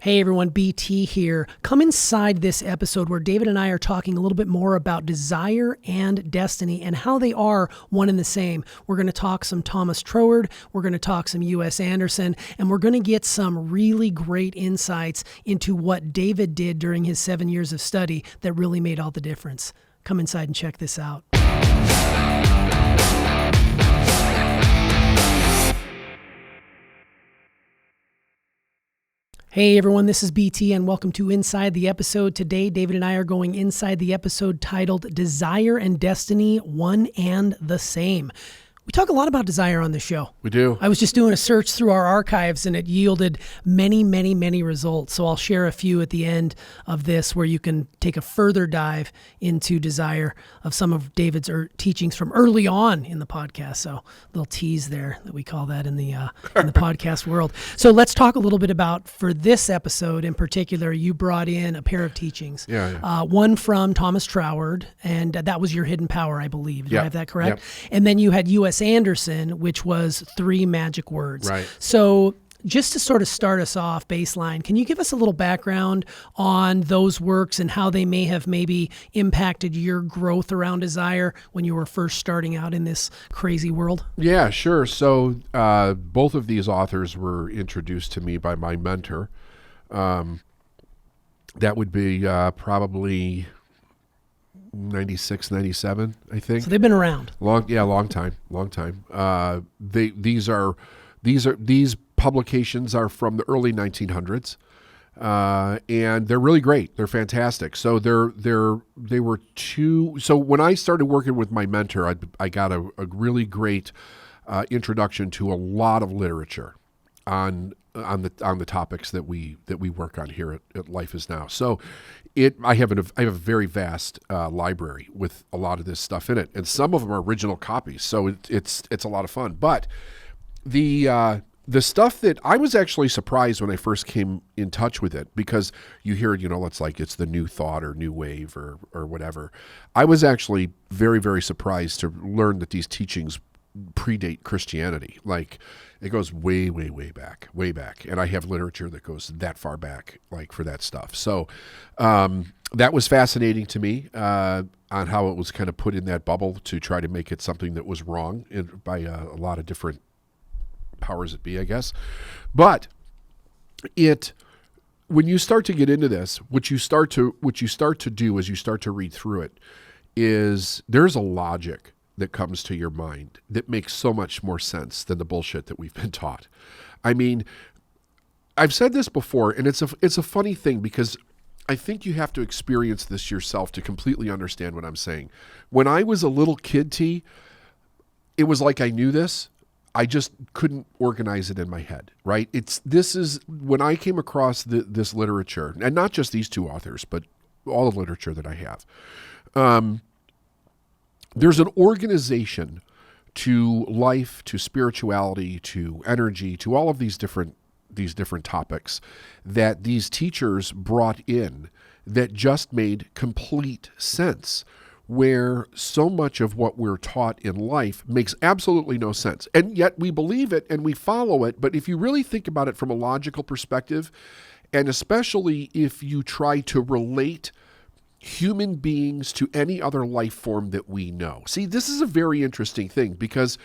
Hey everyone, BT here. Come inside this episode where David and I are talking a little bit more about desire and destiny and how they are one and the same. We're going to talk some Thomas Troward, we're going to talk some U.S. Andersen, and we're going to get some really great insights into what David did during his 7 years of study that really made all the difference. Come inside and check this out. Hey everyone, this is BT and welcome to Inside the Episode. Today, David and I are going inside the episode titled Desire and Destiny, One and the Same. We talk a lot about desire on this show. We do. I was just doing a search through our archives and it yielded many results. So I'll share a few at the end of this where you can take a further dive into desire of some of David's teachings from early on in the podcast. So a little tease there that we call that in the podcast world. So let's talk a little bit about, for this episode in particular, you brought in a pair of teachings. Yeah. One from Thomas Troward, and that was your hidden power, I believe. Do I have that correct? Yep. And then you had U.S. Andersen, which was 3 magic words. Right. So just to sort of start us off baseline, can you give us a little background on those works and how they may have maybe impacted your growth around desire when you were first starting out in this crazy world? Yeah, sure. So both of these authors were introduced to me by my mentor. That would be probably 96, 97, I think. So they've been around. Long time. These publications are from the early 1900s, and they're really great. They're fantastic. So they were two. So when I started working with my mentor, I got a really great introduction to a lot of literature on the topics that we work on here at Life Is Now. So I have a very vast library with a lot of this stuff in it, and some of them are original copies. So it's a lot of fun. But the stuff that I was actually surprised when I first came in touch with it, because you hear, it's the new thought or new wave or whatever. I was actually very, very surprised to learn that these teachings predate Christianity. Like, it goes way back. And I have literature that goes that far back, like, for that stuff. So that was fascinating to me on how it was kind of put in that bubble to try to make it something that was wrong by a lot of different powers that be, I guess. But when you start to get into this, what you start to do as you start to read through it is there's a logic that comes to your mind that makes so much more sense than the bullshit that we've been taught. I mean, I've said this before, and it's a funny thing because I think you have to experience this yourself to completely understand what I'm saying. When I was a little kid, T, it was like I knew this. I just couldn't organize it in my head, right? This is when I came across this literature, and not just these two authors, but all the literature that I have. There's an organization to life, to spirituality, to energy, to all of these different topics that these teachers brought in that just made complete sense, where so much of what we're taught in life makes absolutely no sense. And yet we believe it and we follow it. But if you really think about it from a logical perspective, and especially if you try to relate human beings to any other life form that we know. See, this is a very interesting thing because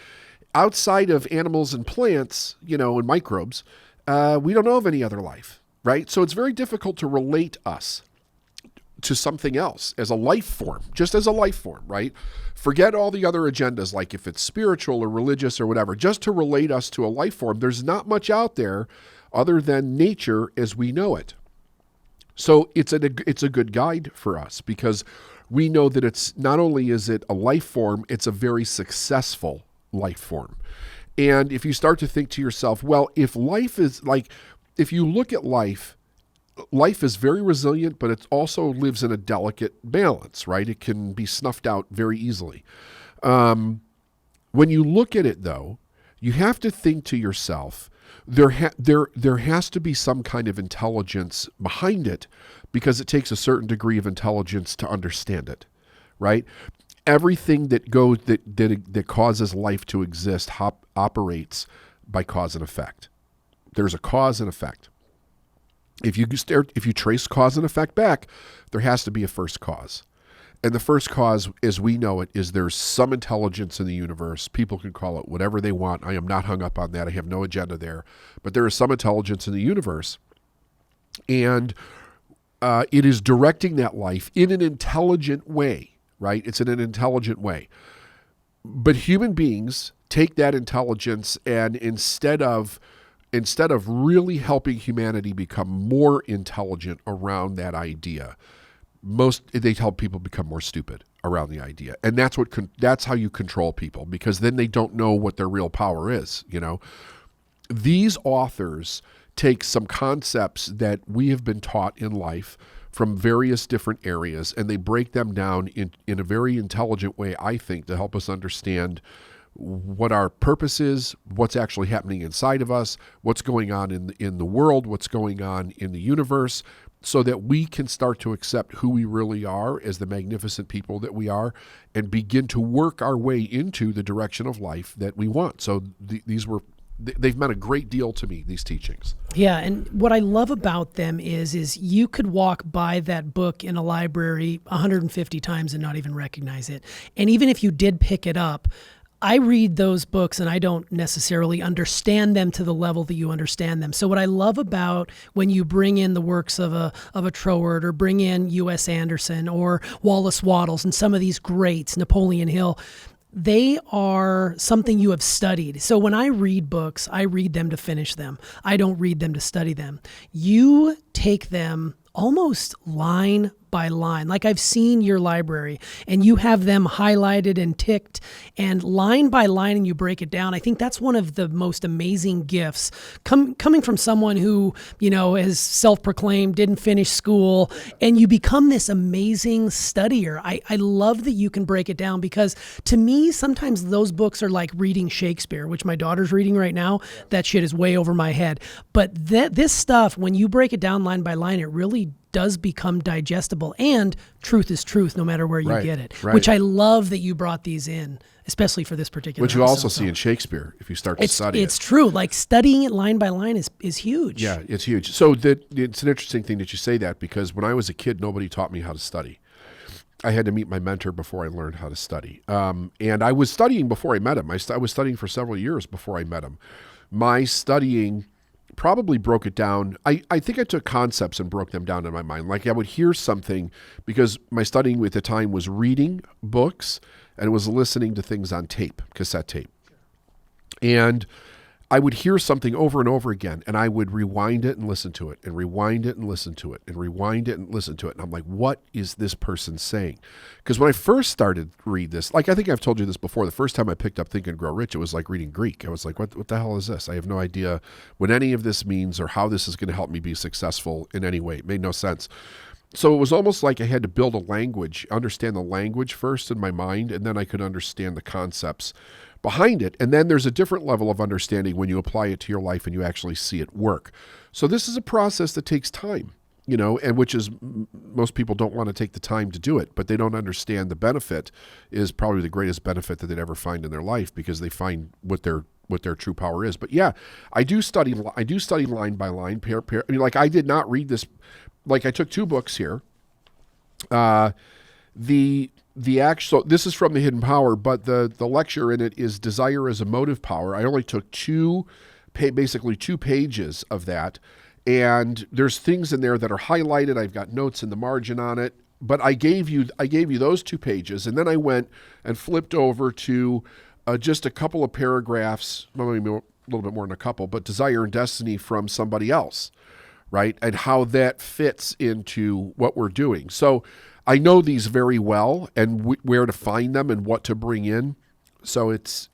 outside of animals and plants, and microbes, we don't know of any other life, right? So it's very difficult to relate us to something else as a life form, just as a life form, right? Forget all the other agendas, like if it's spiritual or religious or whatever, just to relate us to a life form. There's not much out there other than nature as we know it. So it's a good guide for us because we know that it's not only is it a life form, it's a very successful life form. And if you start to think to yourself, well, if you look at life is very resilient, but it also lives in a delicate balance, right? It can be snuffed out very easily. When you look at it, though, you have to think to yourself, there has to be some kind of intelligence behind it because it takes a certain degree of intelligence to understand it, right? Everything that causes life to exist operates by cause and effect. There's a cause and effect. If you trace cause and effect back, there has to be a first cause. And the first cause, as we know it, is there's some intelligence in the universe. People can call it whatever they want. I am not hung up on that. I have no agenda there. But there is some intelligence in the universe. And it is directing that life in an intelligent way, right? It's in an intelligent way. But human beings take that intelligence and instead of really helping humanity become more intelligent around that idea, they help people become more stupid around the idea. And that's how you control people, because then they don't know what their real power is, you know. These authors take some concepts that we have been taught in life from various different areas, and they break them down in a very intelligent way, I think, to help us understand what our purpose is, what's actually happening inside of us, what's going on in the world, what's going on in the universe, so that we can start to accept who we really are as the magnificent people that we are and begin to work our way into the direction of life that we want. So they've meant a great deal to me, these teachings. Yeah, and what I love about them is you could walk by that book in a library 150 times and not even recognize it. And even if you did pick it up, I read those books and I don't necessarily understand them to the level that you understand them. So what I love about when you bring in the works of a Troward, or bring in U.S. Andersen or Wallace Wattles and some of these greats, Napoleon Hill, they are something you have studied. So when I read books, I read them to finish them. I don't read them to study them. You take them almost line by line. Like I've seen your library and you have them highlighted and ticked and line by line, and you break it down. I think that's one of the most amazing gifts coming from someone who, you know, is self-proclaimed, didn't finish school, and you become this amazing studier. I love that you can break it down, because to me, sometimes those books are like reading Shakespeare, which my daughter's reading right now. That shit is way over my head. But this stuff, when you break it down line by line, it really does become digestible, and truth is truth no matter where you get it, which I love that you brought these in, especially for this particular Which you also see in Shakespeare if you start to study it. It's true. Like studying it line by line is huge. Yeah, it's huge. So it's an interesting thing that you say that, because when I was a kid, nobody taught me how to study. I had to meet my mentor before I learned how to study. And I was studying before I met him. I was studying for several years before I met him. My studying probably broke it down. I think I took concepts and broke them down in my mind. Like I would hear something, because my studying at the time was reading books and it was listening to things on tape, cassette tape. And I would hear something over and over again, and I would rewind it and listen to it, and rewind it and listen to it, and rewind it and listen to it. And I'm like, what is this person saying? Because when I first started to read this, like I think I've told you this before, the first time I picked up Think and Grow Rich, it was like reading Greek. I was like, what the hell is this? I have no idea what any of this means or how this is going to help me be successful in any way. It made no sense. So it was almost like I had to build a language, understand the language first in my mind, and then I could understand the concepts behind it. And then there's a different level of understanding when you apply it to your life and you actually see it work. So this is a process that takes time, you know, and which is, most people don't want to take the time to do it, but they don't understand the benefit is probably the greatest benefit that they'd ever find in their life, because they find what their true power is. But yeah, I do study line by line, pair. I mean, like I did not read this, like I took two books here. The actual, this is from The Hidden Power, but the lecture in it is Desire as a Motive Power. I only took basically two pages of that, and there's things in there that are highlighted. I've got notes in the margin on it, but I gave you those 2 pages, and then I went and flipped over to just a couple of paragraphs, maybe a little bit more than a couple, but Desire and Destiny from somebody else, right? And how that fits into what we're doing. So I know these very well, and where to find them and what to bring in. So it's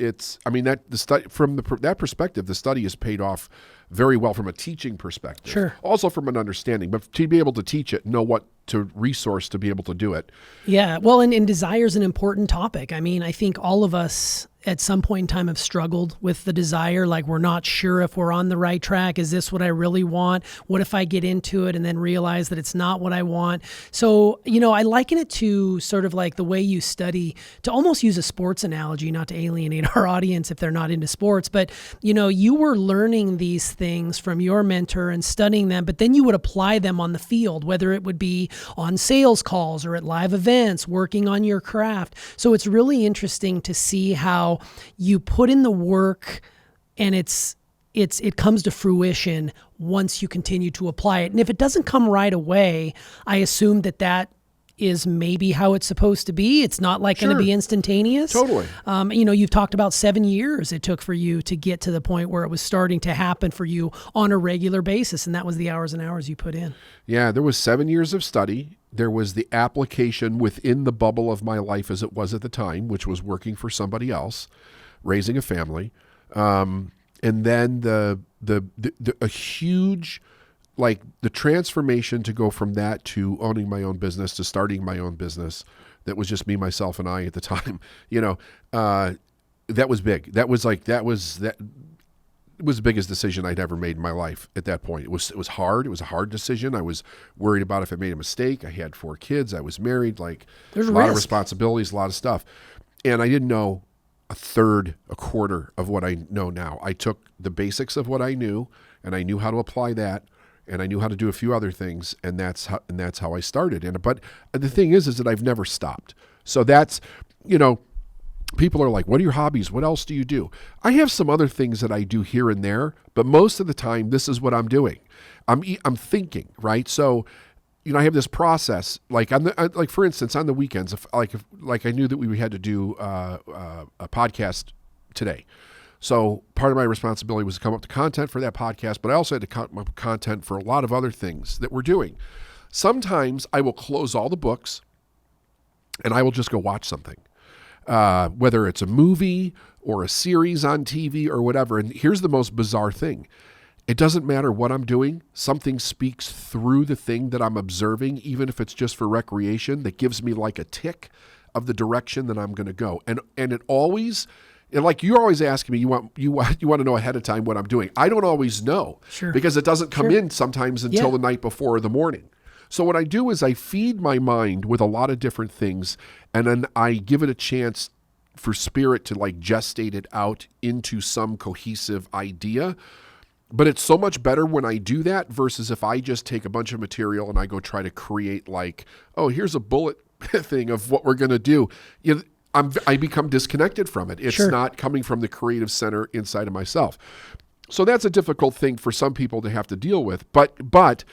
I mean, that the study from that perspective, the study is paid off very well from a teaching perspective. Sure. Also from an understanding, but to be able to teach it, know what to resource to be able to do it. Yeah. Well, and desire is an important topic. I mean, I think all of us at some point in time have struggled with the desire. Like, we're not sure if we're on the right track. Is this what I really want? What if I get into it and then realize that it's not what I want? So, you know, I liken it to sort of like the way you study, to almost use a sports analogy, not to alienate our audience if they're not into sports, but, you know, you were learning these things from your mentor and studying them, but then you would apply them on the field, whether it would be on sales calls or at live events, working on your craft. So it's really interesting to see how you put in the work and it comes to fruition once you continue to apply it. And if it doesn't come right away, I assume that is maybe how it's supposed to be. It's not like going to be instantaneous. Totally. You've talked about 7 years it took for you to get to the point where it was starting to happen for you on a regular basis. And that was the hours and hours you put in. Yeah, there was 7 years of study. There was the application within the bubble of my life as it was at the time, which was working for somebody else, raising a family. And then a huge, like the transformation to go from that to owning my own business to starting my own business that was just me, myself, and I at the time, that was big. It was the biggest decision I'd ever made in my life at that point. It was hard. It was a hard decision. I was worried about if I made a mistake. I had 4 kids. I was married. There's a lot of responsibilities, a lot of stuff. And I didn't know a quarter of what I know now. I took the basics of what I knew, and I knew how to apply that, and I knew how to do a few other things, and that's how I started. But the thing is that I've never stopped. So that's, people are like, what are your hobbies? What else do you do? I have some other things that I do here and there, but most of the time, this is what I'm doing. I'm thinking, right? So, I have this process, like for instance, on the weekends, if I knew that we had to do a podcast today. So part of my responsibility was to come up with content for that podcast, but I also had to come up with content for a lot of other things that we're doing. Sometimes I will close all the books and I will just go watch something, whether it's a movie or a series on TV or whatever. And here's the most bizarre thing. It doesn't matter what I'm doing. Something speaks through the thing that I'm observing, even if it's just for recreation, that gives me like a tick of the direction that I'm going to go. And it always, like you're always asking me, you want to know ahead of time what I'm doing. I don't always know because it doesn't come in sometimes until the night before or the morning. So what I do is I feed my mind with a lot of different things, and then I give it a chance for spirit to like gestate it out into some cohesive idea. But it's so much better when I do that versus if I just take a bunch of material and I go try to create like, oh, here's a bullet thing of what we're going to do. I become disconnected from it. It's not coming from the creative center inside of myself. So that's a difficult thing for some people to have to deal with. But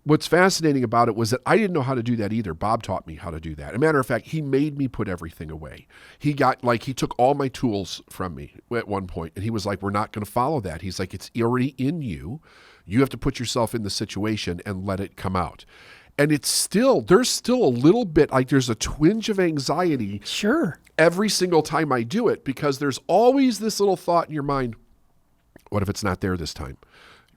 what's fascinating about it was that I didn't know how to do that either. Bob taught me how to do that. As a matter of fact, he made me put everything away. He took all my tools from me at one point, and he was like, we're not going to follow that. He's like, it's already in you. You have to put yourself in the situation and let it come out. And there's still a little bit, like there's a twinge of anxiety every single time I do it, because there's always this little thought in your mind, what if it's not there this time?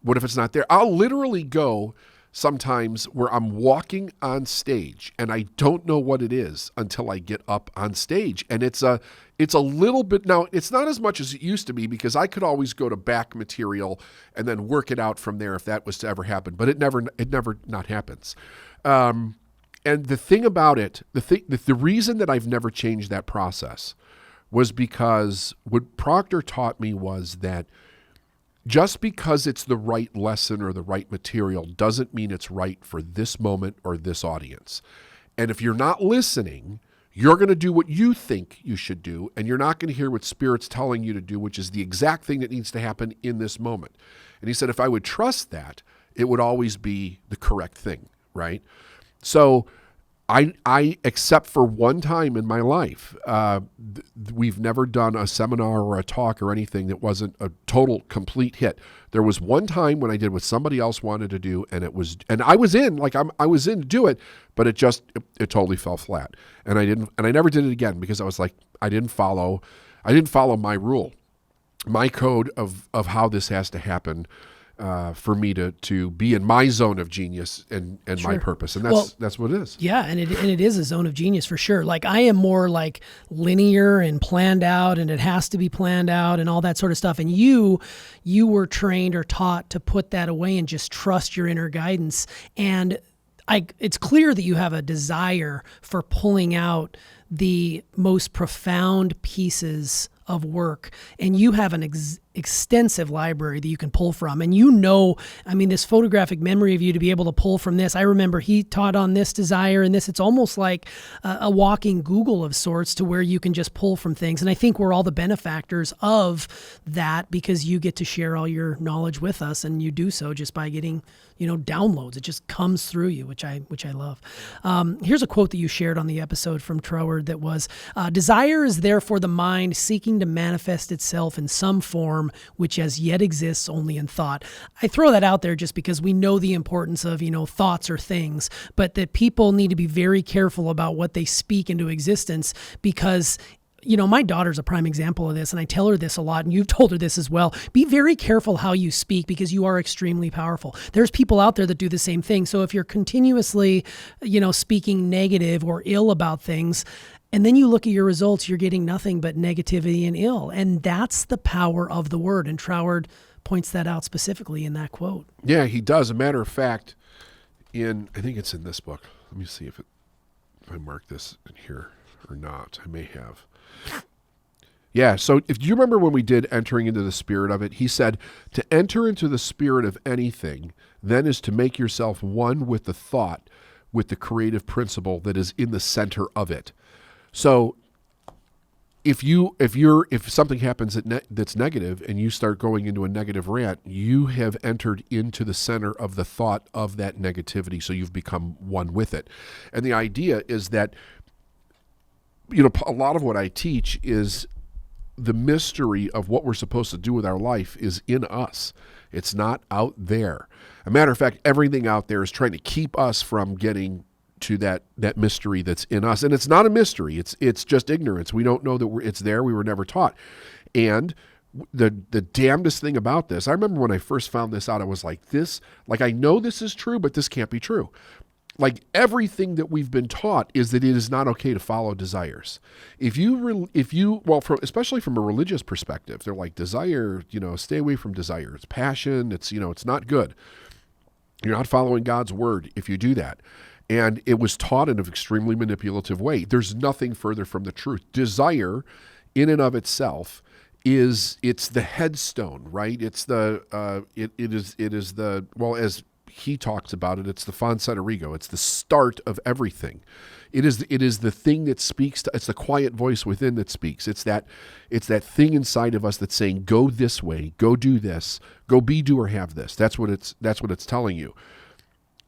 What if it's not there? I'll literally go sometimes where I'm walking on stage and I don't know what it is until I get up on stage. And it's a little bit, now it's not as much as it used to be, because I could always go to back material and then work it out from there if that was to ever happen, but it never not happens. And the thing about it, the reason that I've never changed that process was because what Proctor taught me was that just because it's the right lesson or the right material doesn't mean it's right for this moment or this audience. And if you're not listening, you're going to do what you think you should do, and you're not going to hear what Spirit's telling you to do, which is the exact thing that needs to happen in this moment. And he said, if I would trust that, it would always be the correct thing, right? So I except for one time in my life, we've never done a seminar or a talk or anything that wasn't a total complete hit. There was one time when I did what somebody else wanted to do, and I was in to do it, but it totally fell flat. And I never did it again, because I was like, I didn't follow my rule, my code of how this has to happen. For me to be in my zone of genius and my purpose. And that's what it is. Yeah. And it is a zone of genius for sure. Like I am more like linear and planned out, and it has to be planned out and all that sort of stuff. And you were trained or taught to put that away and just trust your inner guidance. And it's clear that you have a desire for pulling out the most profound pieces of work, and you have an extensive library that you can pull from. And this photographic memory of you to be able to pull from this. I remember he taught on this desire and this. It's almost like a walking Google of sorts, to where you can just pull from things. And I think we're all the benefactors of that, because you get to share all your knowledge with us, and you do so just by getting downloads. It just comes through you, which I love. Here's a quote that you shared on the episode from Troward that was, desire is therefore the mind seeking to manifest itself in some form which as yet exists only in thought. I throw that out there just because we know the importance of, thoughts or things, but that people need to be very careful about what they speak into existence, because my daughter's a prime example of this, and I tell her this a lot, and you've told her this as well. Be very careful how you speak, because you are extremely powerful. There's people out there that do the same thing. So if you're continuously, speaking negative or ill about things, and then you look at your results, you're getting nothing but negativity and ill. And that's the power of the word. And Troward points that out specifically in that quote. Yeah, he does. A matter of fact, I think it's in this book. Let me see if I marked this in here or not. I may have. Yeah, so do you remember when we did entering into the spirit of it? He said, to enter into the spirit of anything, then is to make yourself one with the thought, with the creative principle that is in the center of it. So if something happens that's negative and you start going into a negative rant, you have entered into the center of the thought of that negativity. So you've become one with it. And the idea is that, a lot of what I teach is the mystery of what we're supposed to do with our life is in us. It's not out there. A matter of fact, everything out there is trying to keep us from getting to that mystery that's in us. And it's not a mystery. It's just ignorance. We don't know that it's there. We were never taught. And the damnedest thing about this, I remember when I first found this out, I was like, I know this is true, but this can't be true. Like, everything that we've been taught is that it is not okay to follow desires. Especially from a religious perspective, they're like, desire, stay away from desire. It's passion. It's not good. You're not following God's word if you do that. And it was taught in an extremely manipulative way. There's nothing further from the truth. Desire, in and of itself, it's the headstone, right? It's as he talks about it, it's the fonseterigo. It's the start of everything. It is the thing that speaks to. It's the quiet voice within that speaks. It's that thing inside of us that's saying, go this way, go do this, go be, do, or have this. That's what it's telling you.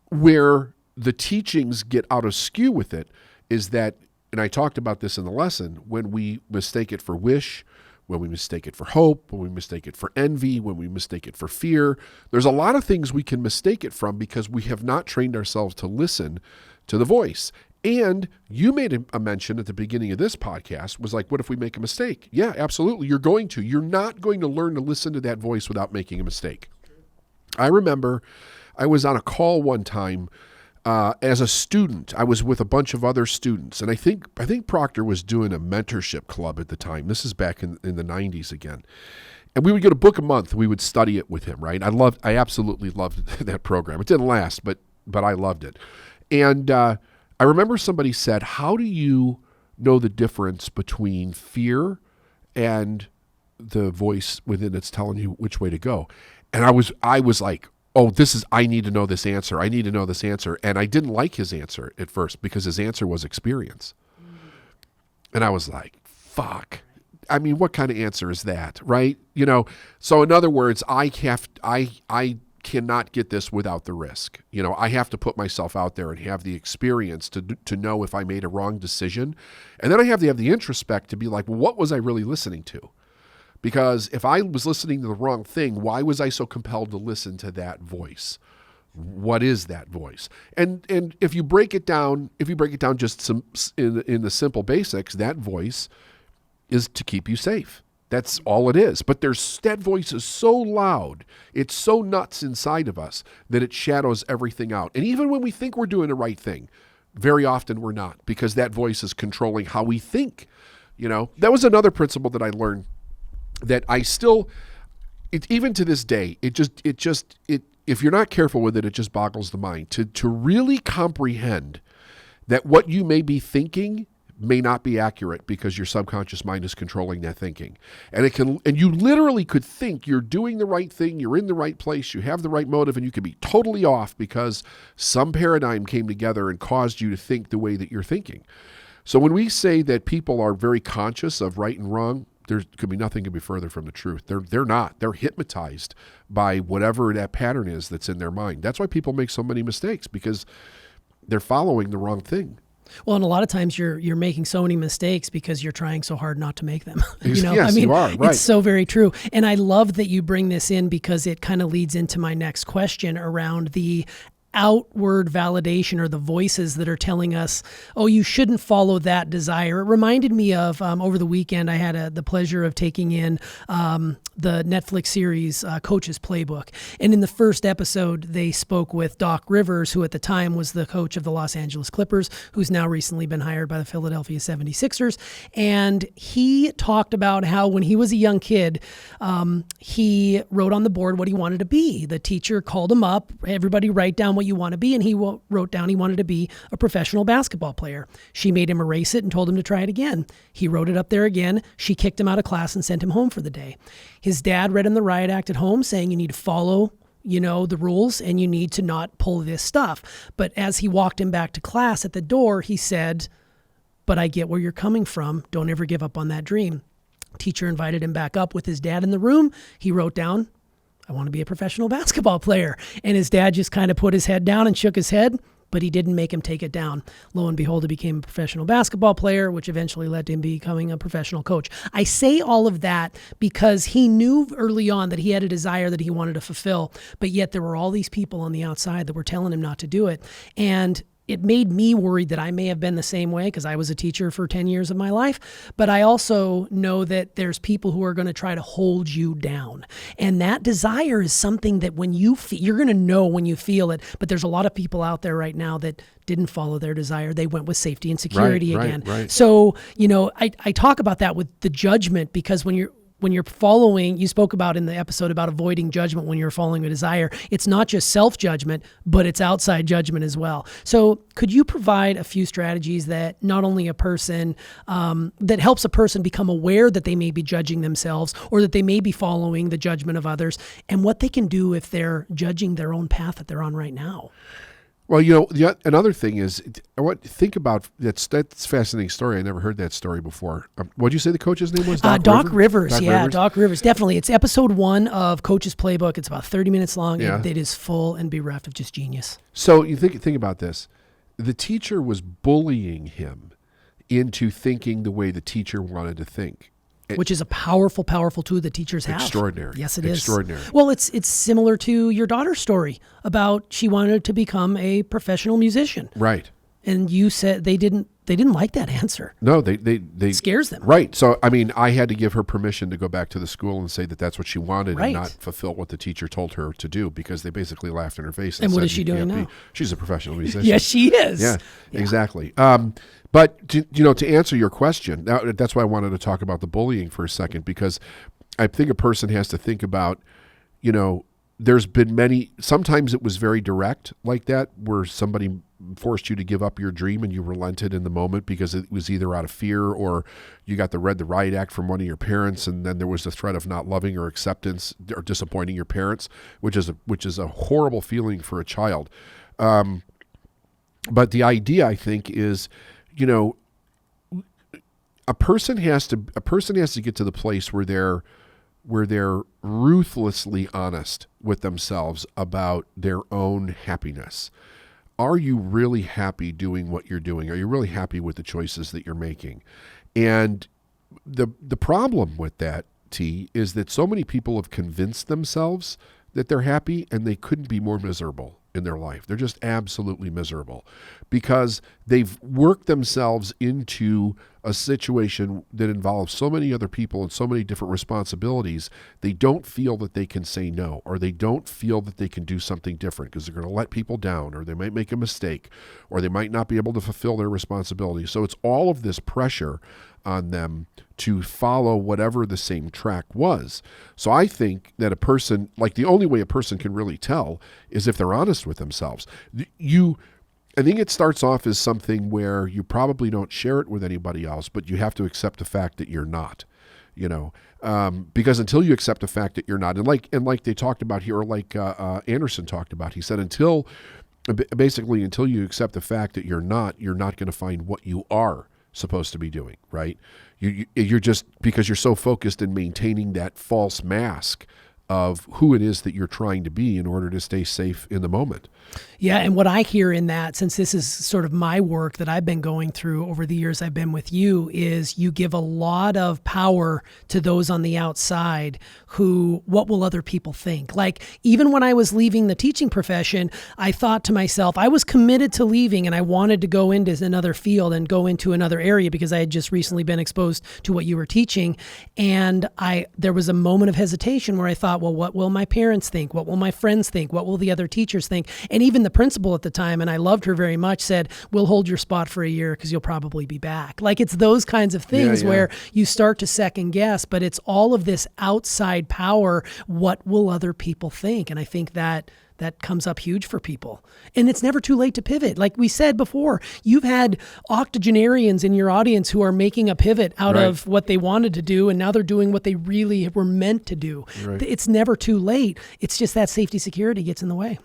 Where the teachings get out of skew with it is that, and I talked about this in the lesson, when we mistake it for wish, when we mistake it for hope, when we mistake it for envy, when we mistake it for fear, there's a lot of things we can mistake it from because we have not trained ourselves to listen to the voice. And you made a mention at the beginning of this podcast, was like, what if we make a mistake? Yeah, absolutely. You're going to. You're not going to learn to listen to that voice without making a mistake. I remember I was on a call one time as a student. I was with a bunch of other students, and I think Proctor was doing a mentorship club at the time. This is back in the 90s again. And we would get a book a month. We would study it with him, right? I absolutely loved that program. It didn't last, but I loved it. And I remember somebody said, how do you know the difference between fear and the voice within that's telling you which way to go? And I was like, oh, I need to know this answer. I need to know this answer. And I didn't like his answer at first because his answer was experience. And I was like, fuck. I mean, what kind of answer is that, right? So in other words, I cannot get this without the risk. I have to put myself out there and have the experience to know if I made a wrong decision. And then I have to have the introspect to be like, well, what was I really listening to? Because if I was listening to the wrong thing, why was I so compelled to listen to that voice? What is that voice? And if you break it down just in the simple basics, that voice is to keep you safe. That's all it is. But that voice is so loud, it's so nuts inside of us that it shadows everything out. And even when we think we're doing the right thing, very often we're not, because that voice is controlling how we think. That was another principle that I learned that I still, even to this day, if you're not careful with it, it just boggles the mind. To really comprehend that what you may be thinking may not be accurate because your subconscious mind is controlling that thinking. And you literally could think you're doing the right thing, you're in the right place, you have the right motive, and you could be totally off because some paradigm came together and caused you to think the way that you're thinking. So when we say that people are very conscious of right and wrong, there could be nothing could be further from the truth. They're not. They're hypnotized by whatever that pattern is that's in their mind. That's why people make so many mistakes, because they're following the wrong thing. Well, and a lot of times you're making so many mistakes because you're trying so hard not to make them. Yes, you are, right. It's so very true. And I love that you bring this in because it kind of leads into my next question around the outward validation or the voices that are telling us, oh, you shouldn't follow that desire. It reminded me of over the weekend, I had the pleasure of taking in the Netflix series Coach's Playbook. And in the first episode, they spoke with Doc Rivers, who at the time was the coach of the Los Angeles Clippers, who's now recently been hired by the Philadelphia 76ers. And he talked about how when he was a young kid, he wrote on the board what he wanted to be. The teacher called him up, everybody write down what you want to be, and he wrote down he wanted to be a professional basketball player. She made him erase it and told him to try it again. He wrote it up there again. She kicked him out of class and sent him home for the day. His dad read him the riot act at home saying you need to follow, the rules and you need to not pull this stuff. But as he walked him back to class at the door, he said, but I get where you're coming from. Don't ever give up on that dream. Teacher invited him back up with his dad in the room. He wrote down, I want to be a professional basketball player. And his dad just kind of put his head down and shook his head, but he didn't make him take it down. Lo and behold, he became a professional basketball player, which eventually led to him becoming a professional coach. I say all of that because he knew early on that he had a desire that he wanted to fulfill, but yet there were all these people on the outside that were telling him not to do it. And it made me worried that I may have been the same way because I was a teacher for 10 years of my life. But I also know that there's people who are going to try to hold you down. And that desire is something that when you feel, you're going to know when you feel it. But there's a lot of people out there right now that didn't follow their desire. They went with safety and security again. Right. So, I talk about that with the judgment because when you're following, you spoke about in the episode about avoiding judgment when you're following a desire. It's not just self-judgment, but it's outside judgment as well. So could you provide a few strategies that not only a person, that helps a person become aware that they may be judging themselves or that they may be following the judgment of others, and what they can do if they're judging their own path that they're on right now? Well, another thing is, think about that's a fascinating story. I never heard that story before. What did you say the coach's name was? Doc Rivers. Doc Rivers. Definitely. It's episode 1 of Coach's Playbook. It's about 30 minutes long. Yeah. It is full and bereft of just genius. So you think about this. The teacher was bullying him into thinking the way the teacher wanted to think. Which is a powerful, powerful tool that teachers have. Extraordinary. Yes, it is. Extraordinary. Well, it's similar to your daughter's story about she wanted to become a professional musician. Right. And you said they didn't like that answer. No, they it scares them. Right. So, I had to give her permission to go back to the school and say that that's what she wanted and not fulfill what the teacher told her to do, because they basically laughed in her face. And what said, is she doing now? She's a professional musician. Yes, she is. Yeah. Exactly. But to answer your question, that's why I wanted to talk about the bullying for a second, because I think a person has to think about, there's been sometimes it was very direct like that, where somebody forced you to give up your dream and you relented in the moment because it was either out of fear or you got read the riot act from one of your parents, and then there was the threat of not loving or acceptance or disappointing your parents, which is a horrible feeling for a child. But the idea, I think, is, a person has to get to the place where they're ruthlessly honest with themselves about their own happiness. Are you really happy doing what you're doing? Are you really happy with the choices that you're making? And the problem with that, T, is that so many people have convinced themselves that they're happy, and they couldn't be more miserable in their life. They're just absolutely miserable because they've worked themselves into a situation that involves so many other people and so many different responsibilities. They don't feel that they can say no, or they don't feel that they can do something different because they're going to let people down, or they might make a mistake, or they might not be able to fulfill their responsibilities. So it's all of this pressure on them to follow whatever the same track was. So I think that a person, the only way a person can really tell is if they're honest with themselves. I think it starts off as something where you probably don't share it with anybody else, but you have to accept the fact that you're not, because until you accept the fact that you're not, and like they talked about here, or like Andersen talked about, he said until you accept the fact that you're not going to find what you are supposed to be doing, right? You're just, because you're so focused in maintaining that false mask of who it is that you're trying to be in order to stay safe in the moment. Yeah, and what I hear in that, since this is sort of my work that I've been going through over the years I've been with you, is you give a lot of power to those on the outside who, what will other people think? Like, even when I was leaving the teaching profession, I thought to myself, I was committed to leaving and I wanted to go into another field and go into another area because I had just recently been exposed to what you were teaching. And there was a moment of hesitation where I thought, well, what will my parents think? What will my friends think? What will the other teachers think? And even the principal at the time, and I loved her very much, said, we'll hold your spot for a year because you'll probably be back. Like, it's those kinds of things where you start to second guess, but it's all of this outside power. What will other people think? And I think that comes up huge for people. And it's never too late to pivot. Like we said before, you've had octogenarians in your audience who are making a pivot out of what they wanted to do, and now they're doing what they really were meant to do. Right. It's never too late. It's just that safety security gets in the way.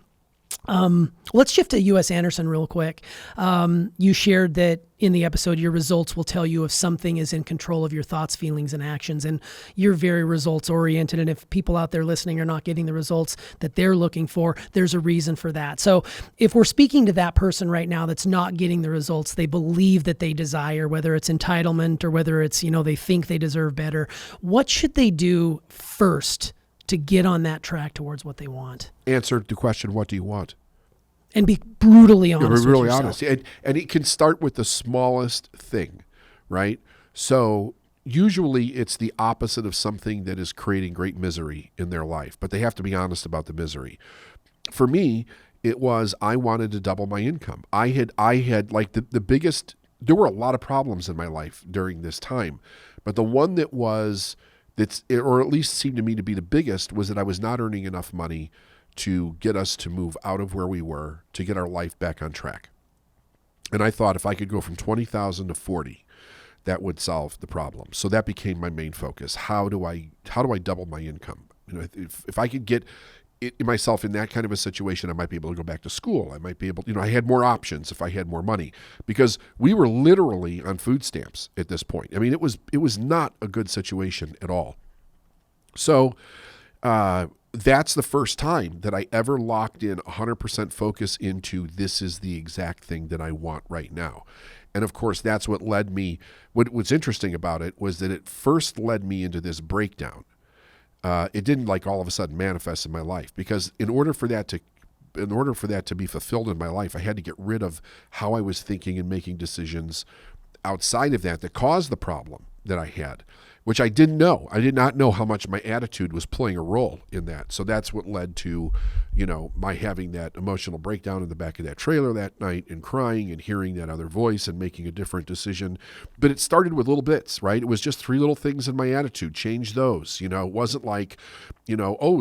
Let's shift to U.S. Andersen real quick. You shared that in the episode, your results will tell you if something is in control of your thoughts, feelings, and actions. And you're very results oriented. And if people out there listening are not getting the results that they're looking for, there's a reason for that. So if we're speaking to that person right now that's not getting the results they believe that they desire, whether it's entitlement or whether it's, they think they deserve better, what should they do first to get on that track towards what they want? Answer the question, what do you want? And be brutally honest. Be really honest. And it can start with the smallest thing, right? So usually it's the opposite of something that is creating great misery in their life, but they have to be honest about the misery. For me, it was, I wanted to double my income. I had like the biggest, there were a lot of problems in my life during this time, but the one that was, or at least seemed to me to be the biggest, was that I was not earning enough money to get us to move out of where we were to get our life back on track. And I thought if I could go from 20,000 to 40, that would solve the problem. So that became my main focus. How do I double my income? If I could get myself in that kind of a situation, I might be able to go back to school. I might be able, I had more options if I had more money, because we were literally on food stamps at this point. I mean, it was not a good situation at all. So, that's the first time that I ever locked in 100% focus into, this is the exact thing that I want right now. And of course, that's what led me, what's interesting about it was that it first led me into this breakdown. It didn't like all of a sudden manifest in my life, because in order for that to be fulfilled in my life, I had to get rid of how I was thinking and making decisions outside of that caused the problem that I had, which I didn't know. I did not know how much my attitude was playing a role in that. So that's what led to, my having that emotional breakdown in the back of that trailer that night and crying and hearing that other voice and making a different decision. But it started with little bits, right? It was just 3 little things in my attitude. Change those. It wasn't like,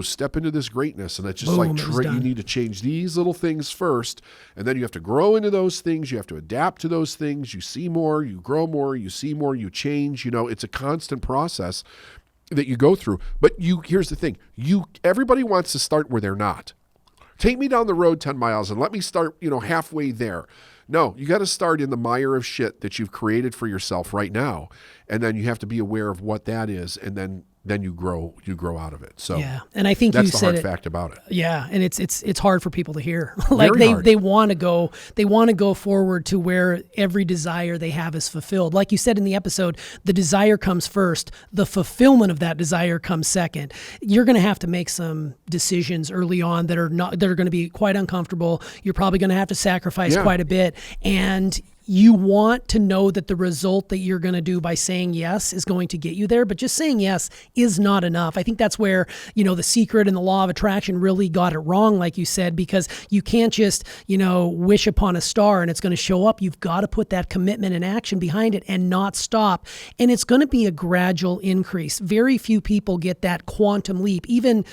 step into this greatness. And it's just you need to change these little things first. And then you have to grow into those things. You have to adapt to those things. You see more, you grow more, you see more, you change. It's a constant process that you go through. But here's the thing. Everybody wants to start where they're not. Take me down the road 10 miles and let me start, halfway there. No, you got to start in the mire of shit that you've created for yourself right now. And then you have to be aware of what that is. And then you grow out of it. So yeah, and I think that's you said the hard fact about it. Yeah, and it's hard for people to hear. Like they want to go forward to where every desire they have is fulfilled. Like you said in the episode, the desire comes first. The fulfillment of that desire comes second. You're going to have to make some decisions early on that are going to be quite uncomfortable. You're probably going to have to sacrifice quite a bit, and you want to know that the result that you're going to do by saying yes is going to get you there, but just saying yes is not enough. I think that's where, The Secret and the Law of Attraction really got it wrong, like you said, because you can't just, wish upon a star and it's going to show up. You've got to put that commitment and action behind it and not stop. And it's going to be a gradual increase. Very few people get that quantum leap. Even,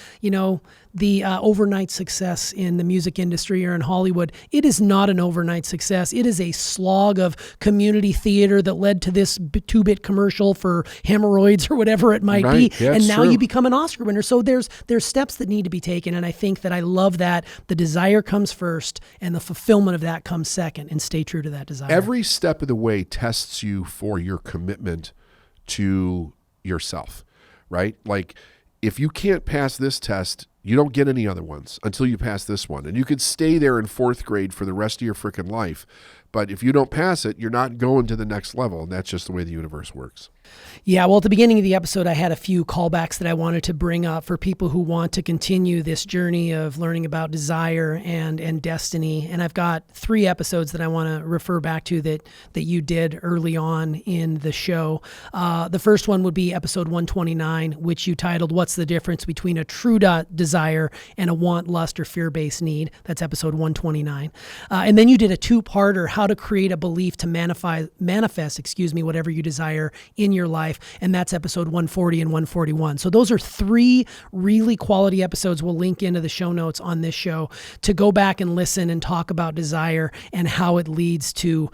the overnight success in the music industry or in Hollywood. It is not an overnight success. It is a slog of community theater that led to this 2-bit commercial for hemorrhoids or whatever it might be. Yeah, and now true. you become an Oscar winner. So there's steps that need to be taken. And I think that I love that the desire comes first and the fulfillment of that comes second, and stay true to that desire. Every step of the way tests you for your commitment to yourself, right? Like, if you can't pass this test, you don't get any other ones until you pass this one. And you could stay there in 4th grade for the rest of your freaking life. But if you don't pass it, you're not going to the next level. And that's just the way the universe works. Yeah, well, at the beginning of the episode, I had a few callbacks that I wanted to bring up for people who want to continue this journey of learning about desire and destiny. And I've got 3 episodes that I want to refer back to that you did early on in the show. The first one would be episode 129, which you titled, "What's the Difference Between a True Desire and a Want, Lust, or Fear-Based Need?" That's episode 129. And then you did a 2-parter, How to Create a Belief to Manifest, whatever you desire in your life, and that's episode 140 and 141. So those are 3 really quality episodes. We'll link into the show notes on this show to go back and listen and talk about desire and how it leads to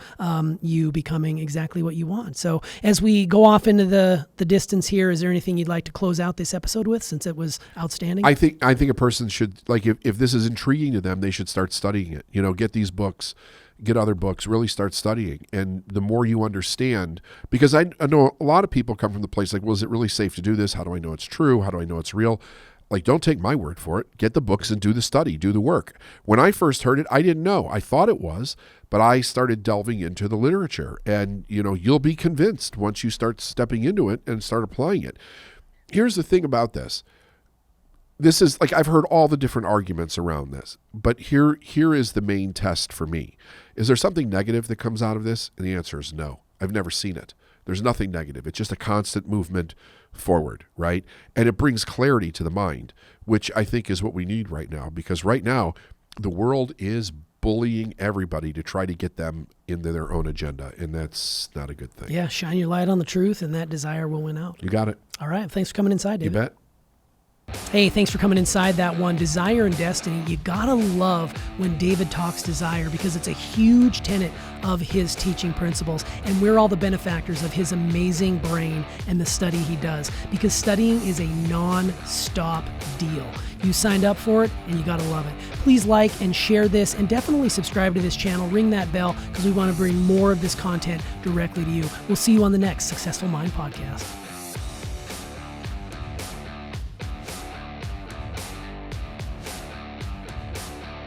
you becoming exactly what you want. So as we go off into the distance here, is there anything you'd like to close out this episode with, since it was outstanding? I think a person should, like, if this is intriguing to them, they should start studying it. Get these books, get other books, really start studying. And the more you understand, because I know a lot of people come from the place like, well, is it really safe to do this? How do I know it's true? How do I know it's real? Like, don't take my word for it. Get the books and do the study, do the work. When I first heard it, I didn't know. I thought it was, but I started delving into the literature. And, you'll be convinced once you start stepping into it and start applying it. Here's the thing about this. This is like, I've heard all the different arguments around this, but here is the main test for me. Is there something negative that comes out of this? And the answer is no. I've never seen it. There's nothing negative. It's just a constant movement forward, right? And it brings clarity to the mind, which I think is what we need right now, because right now the world is bullying everybody to try to get them into their own agenda, and that's not a good thing. Yeah, shine your light on the truth, and that desire will win out. You got it. All right, thanks for coming inside, David. You bet. Hey, thanks for coming inside that one. Desire and destiny. You gotta love when David talks desire, because it's a huge tenet of his teaching principles. And we're all the benefactors of his amazing brain and the study he does, because studying is a non-stop deal. You signed up for it, and you gotta love it. Please like and share this, and definitely subscribe to this channel. Ring that bell, because we want to bring more of this content directly to you. We'll see you on the next Successful Mind podcast.